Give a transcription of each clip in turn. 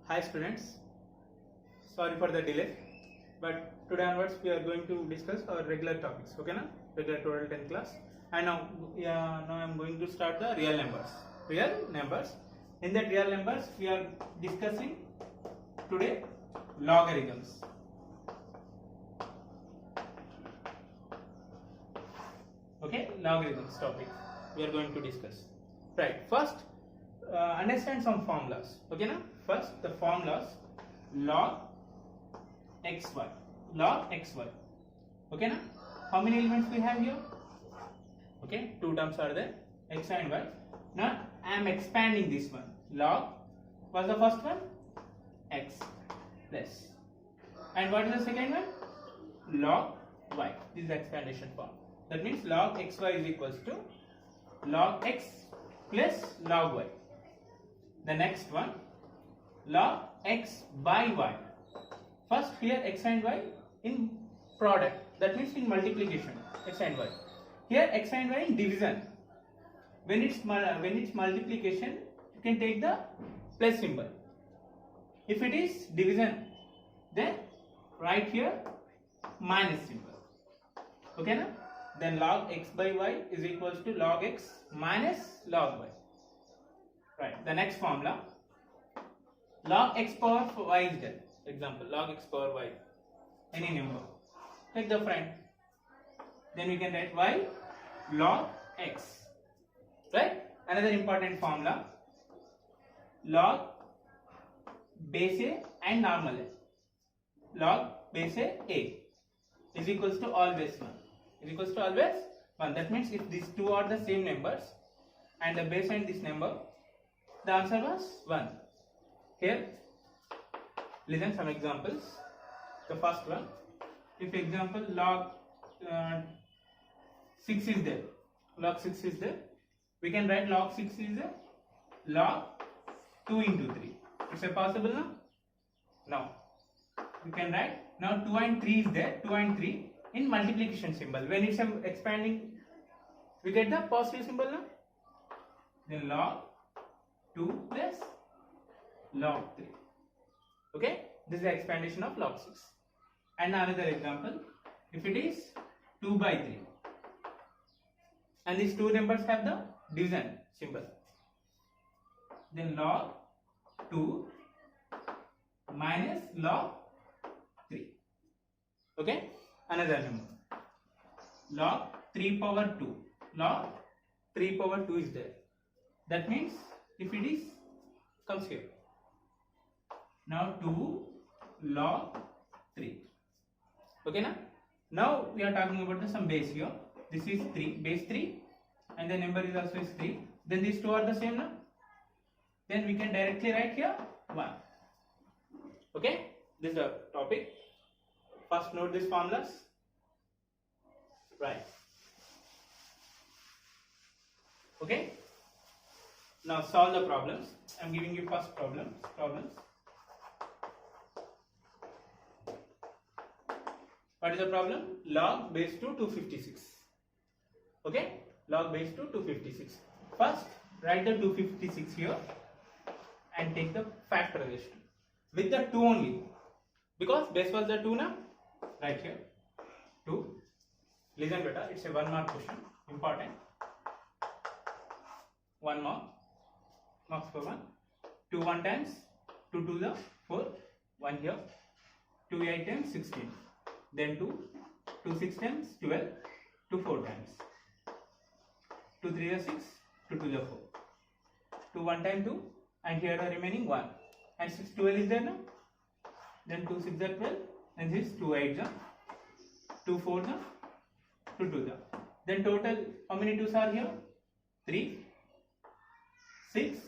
Hi students, sorry for the delay, but today onwards we are going to discuss our regular topics, okay na? Regular 12th 10th class. And now I am going to start the real numbers. Real numbers. In that real numbers we are discussing today logarithms. Okay, logarithms topic we are going to discuss. Right, first understand some formulas, okay na? First the formulas log xy, okay na? How many elements we have here? Okay, two terms are there, x and y. Now I am expanding this one. Log, what's the first one? X plus, and what is the second one? Log y. This is the expandation form. That means log xy is equals to log x plus log y. The next one, log x by y. First here x and y in product, that means in multiplication, x and y. Here x and y in division. When it's multiplication, you can take the plus symbol. If it is division, then write here minus symbol. Okay na? Then log x by y is equals to log x minus log y. Right. The next formula, log x power y is there. Example, log x power y, any number. Take the friend. Then we can write y log x. Right. Another important formula, log base a and normal a. Log base a is equals to always 1. Is equals to always 1. That means if these two are the same numbers and the base and this number, the answer was 1. Here, listen some examples. The first one, if example log 6 is there, log 6 is there, we can write log 6 is a log 2 into 3. Is it possible now? No. You can write now 2 and 3 is there, 2 and 3 in multiplication symbol. When it's expanding, we get the positive symbol now. Then log 2 plus log 3. Okay, this is the expandation of log 6. And another example, if it is 2 by 3 and these two numbers have the division symbol, then log 2 minus log 3. Okay, another number, log 3 power 2. Log 3 power 2 is there. That means if it is comes here, now 2 log 3. Okay na? Now we are talking about some base here. This is 3, base 3, and the number is also is 3. Then these two are the same now. Then we can directly write here 1. Okay, this is the topic. First note these formulas. Right. Okay. Now solve the problems. I am giving you first problems. What is the problem? Log base to 256. Okay, log base to 256. First write the 256 here and take the factorization with the 2 only, because base was the 2 now. Right here 2. Listen better, it's a 1 mark question, important. 1 mark, marks for 1. 2 1 times 2 to the 4, 1 here, 2 8 times 16, then 2 6 times 12, 2 4 times, 2 3 is 6, 2 2 is 4, 2 1 time 2, and here the remaining 1, and 6 12 is there now, then 2 6 is 12, and this 2 8 is 2 4 is 2 2 is. Then total how many 2's are here? 3 6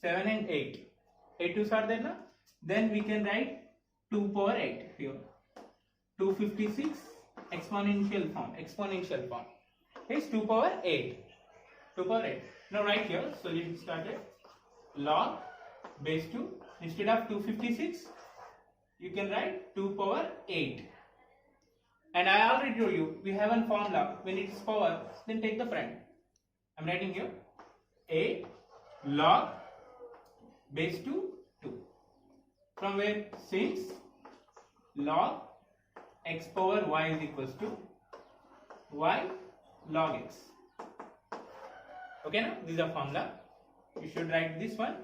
7 and 8. 8 2's are there now. Then we can write 2 power 8 here. 256 exponential form is 2 power 8. 2 power 8. Now write here, solution started. Log base 2, instead of 256 you can write 2 power 8. And I already told you we have a formula, when it is power then take the friend. I am writing here a log base to 2. From where? Since log x power y is equals to y log x. Okay, now this is the formula. You should write this one.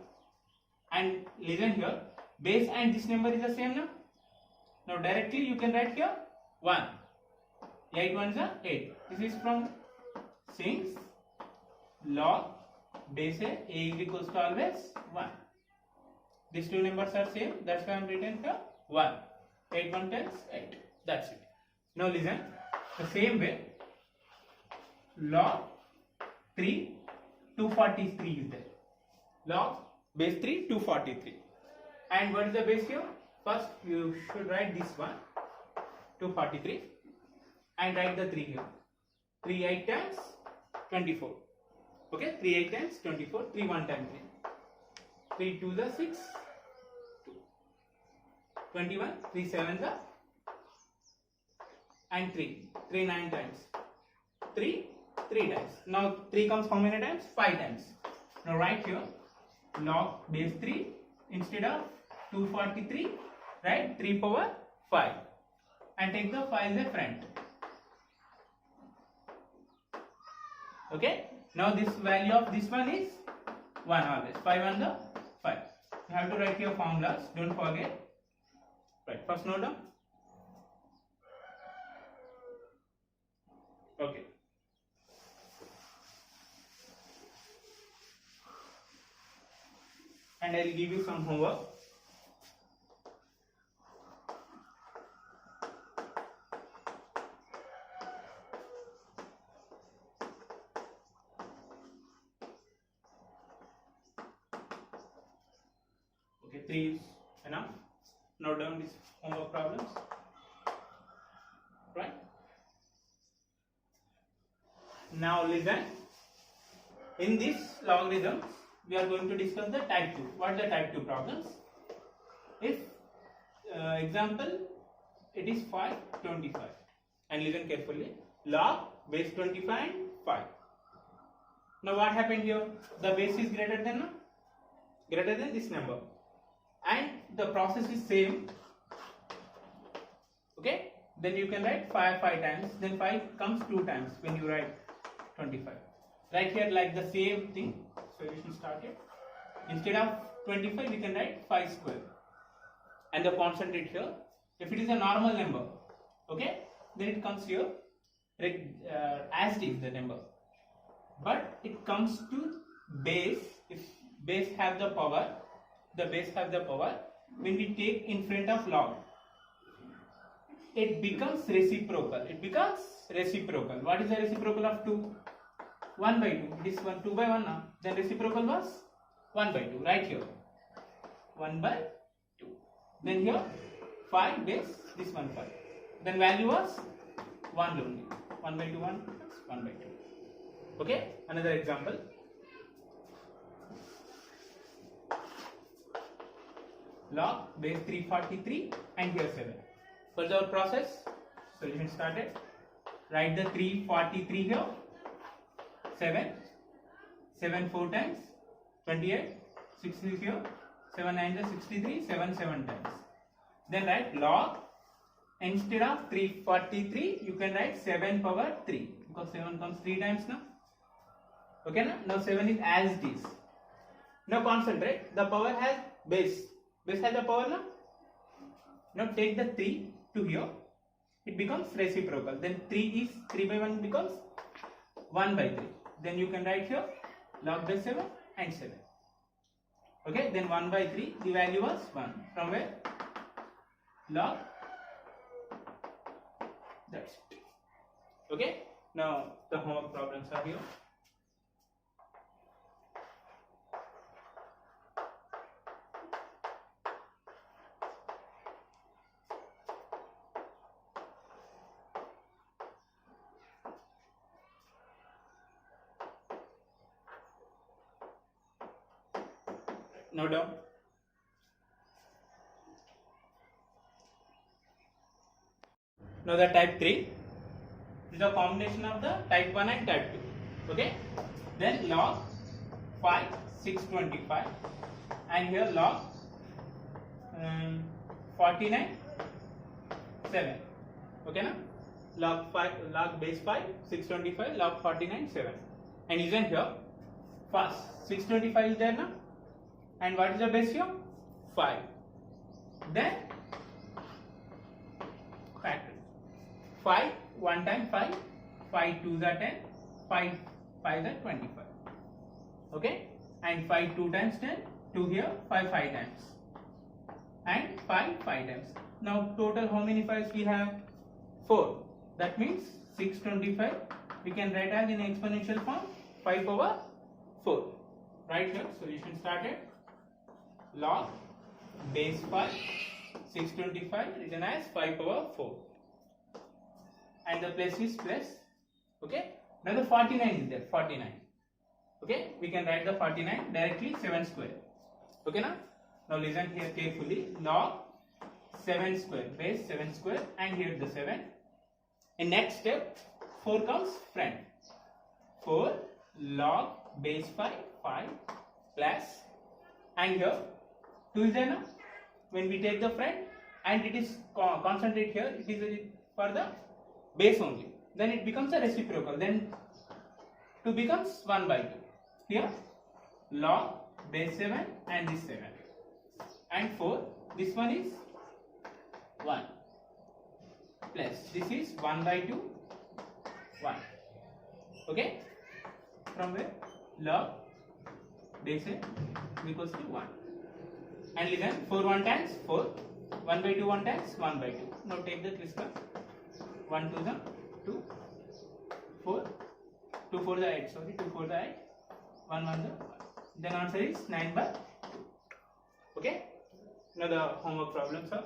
And listen here, base and this number is the same now. Now directly you can write here 1. 8 ones are 8. This is from since log base a is equals to always 1. These two numbers are same. That's why I am written here 1. 8 1 times 8. That's it. Now listen. The same way, log 3 243 is there. Log base 3 243. And what is the base here? First you should write this one 243 and write the 3 here. 3 8 times 24. Okay, 3 8 times 24. 3 1 times 3. 3 2 the 6. 2. 21. 3 7 the and 3. 3 9 times. 3 3 times. Now 3 comes how many times? 5 times. Now write here log base 3 instead of 243, right? 3 power 5 and take the 5 as a front. Okay, now this value of this one is 1 always. 5 on the 5. You have to write your formulas, don't forget. Right, first note down. Okay. And I will give you some homework. Okay, 3 is enough. Note down these homework problems. Right? Now listen. In this logarithm, we are going to discuss the type 2. What are the type 2 problems? If example, it is 5 25 and listen carefully. Log base 25 and 5. Now what happened here? The base is greater than this number and the process is same. Okay, then you can write 5 times, then 5 comes 2 times when you write 25. Right here like the same thing. Solution started. Instead of 25 we can write 5 square and the concentrate here. If it is a normal number, okay, then it comes here as it is the number, but it comes to base. If base have the power, when we take in front of log, it becomes reciprocal. What is the reciprocal of 2? 1 by 2. This one 2 by 1 now. Then reciprocal was 1 by 2. Right here 1 by 2. Then here 5 base, this one 5. Then value was 1 only. 1 by 2 1 1 by 2. Okay, another example. Log base 343 and here 7. First our process. Solution started. Write the 343 here. 7 4 times 28, 6 is here, 7 9 is 63, 7 times. Then write log, instead of 343 you can write 7 power 3 because 7 comes 3 times now. Okay, now 7 is as it is. Now concentrate, the power has base has the power now. Now take the 3 to here, it becomes reciprocal. Then 3 by 1 becomes 1 by 3. Then you can write here log base 7 and 7. Okay, then 1 by 3, the value was 1. From where? Log. That's it. Okay, now the homework problems are here. Note down. Now the type 3 is a combination of the type 1 and type 2. Okay. Then log 5 625 and here log 49 7. Okay na? Log 5, log base 5 625, log 49 7. And isn't here first 625 is there na? And what is the base here? 5. Then factor 5 1 time 5, 5 2s are 10, 5 5s are 25. Okay, and 5 2 times 10, 2 here, 5 5 times, and 5 5 times. Now total how many 5s we have? 4. That means 625 we can write as in exponential form 5 power 4. Right here solution started. Log base 5 625 written as 5 power 4, and the place is plus. Okay, now the 49 is there, 49. Okay, we can write the 49 directly 7 square. Okay now listen here carefully. Log 7 square, base 7 square, and here the 7. In next step 4 comes front. 4 log base 5 plus, and here 2 is there now. When we take the front and it is concentrate here, it is for the base only, then it becomes a reciprocal, then 2 becomes 1 by 2. Here log base 7 and this 7, and 4, this one is 1 plus this is 1 by 2 1. Okay, from where log base 7 equals to 1, and listen 4 1 times 4, 1 by 2 1 times 1 by 2. Now take the crystal, 1 to the 2, 4, 2 for the 8, sorry, 2 for the 8, 1 1 the 1. Then answer is 9 by 2. Okay, now the homework problems are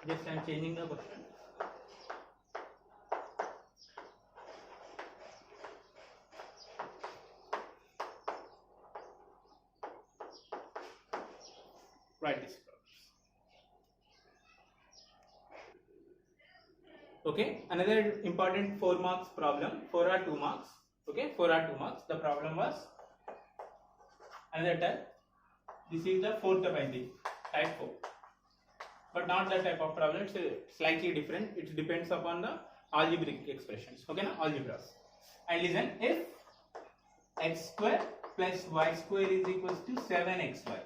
just I am changing the question. Write this problems. Okay, another important 4 marks problem, 4 or 2 marks. Okay, 4 or 2 marks. The problem was another type. This is the fourth type, I think, type 4. But not the type of problem, it's slightly different. It depends upon the algebraic expressions. Okay, now algebras. And listen, if x square plus y square is equals to 7xy,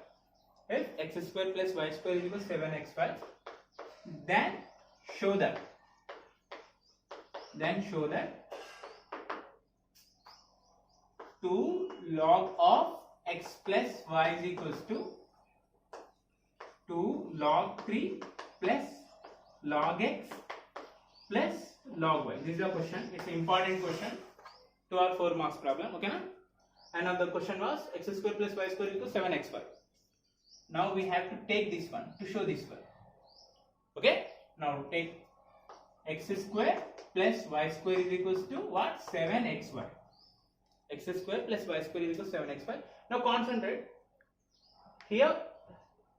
if x square plus y square is equals to 7xy, then show that 2 log of x plus y is equals to 2 log 3 plus log x plus log y. This is a question. It's an important question to our 4 marks problem. Okay, na? And now the question was x square plus y square equals 7xy. Now we have to take this one to show this one. Okay, now take x square plus y square is equals to what? 7xy. X square plus y square is equals to 7xy. Now concentrate here.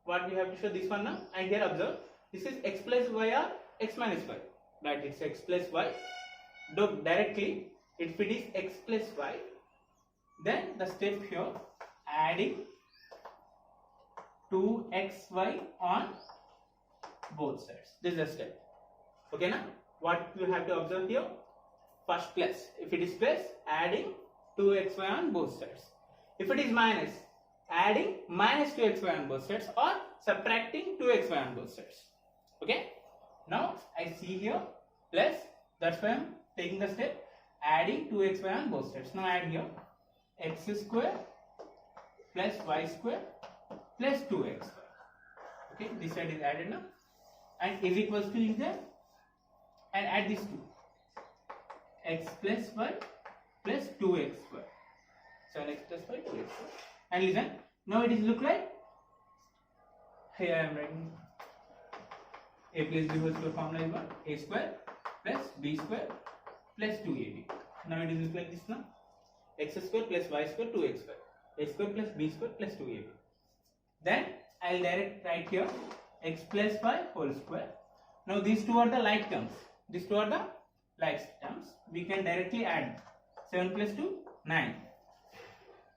What we have to show this one now, and here observe, this is x plus y or x minus y, right? It's x plus y. Directly if it is x plus y, then the step here adding 2xy on both sides. This is the step. Okay, now what you have to observe here? First plus, if it is plus, adding 2xy on both sides. If it is minus, adding minus 2xy on both sides, or subtracting 2xy on both sides. Okay, now I see here plus, that's why I am taking the step adding 2xy on both sides. Now add here x square plus y square plus 2xy. Okay, this side is added now, and is equals to is there, and add these two, x plus y plus 2x square. 7x plus y 2x square. And listen, now it is look like, here I am writing a plus b whole square formula is what? A square plus b square plus 2ab. Now it is look like this now, x square plus y square 2x square, a square plus b square plus 2ab. Then I will direct write here x plus y whole square. Now these two are the like terms. These two are the like terms. We can directly add 7 plus 2 9.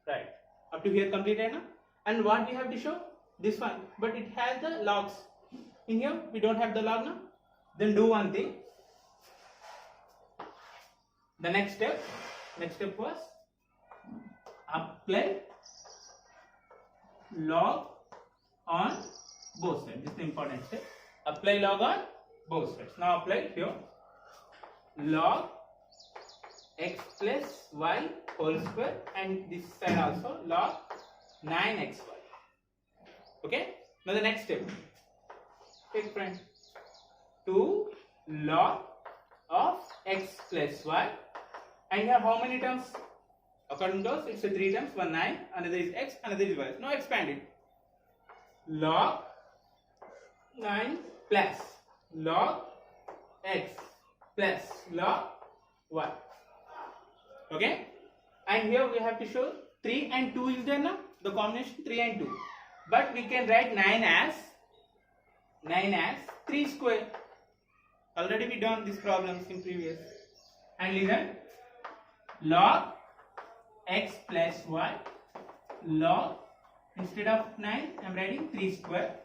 Right. Up to here completed now. And what we have to show? This one, but it has the logs. In here we don't have the log now. Then do one thing. The next step was apply log on both sides. This is the important step. Apply log on both sides. Now apply here. Log x plus y whole square, and this side also log 9xy. Okay. Now the next step. Take friend. 2 log of x plus y, and here how many terms? According to us, it's a 3 terms. One 9, another is x, another is y. Now expand it. Log 9 plus log x plus log y. Okay, and here we have to show 3 and 2 is there now, the combination 3 and 2, but we can write 9 as 3 square. Already we done these problems in previous. And listen, log x plus y, log, instead of 9 I am writing 3 square.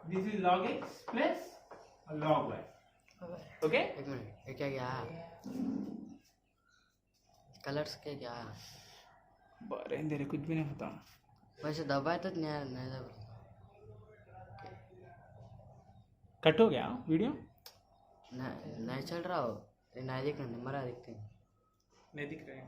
This is log x plus log y. Okay. एक minute, ये क्या क्या colours के क्या बारे तेरे कुछ भी नहीं पता. वैसे दबाए तो नहीं दबा. कट हो गया वीडियो. नहीं चल रहा हो, नहीं दिख रहा, नंबर दिखते हैं. नहीं दिख रहा है.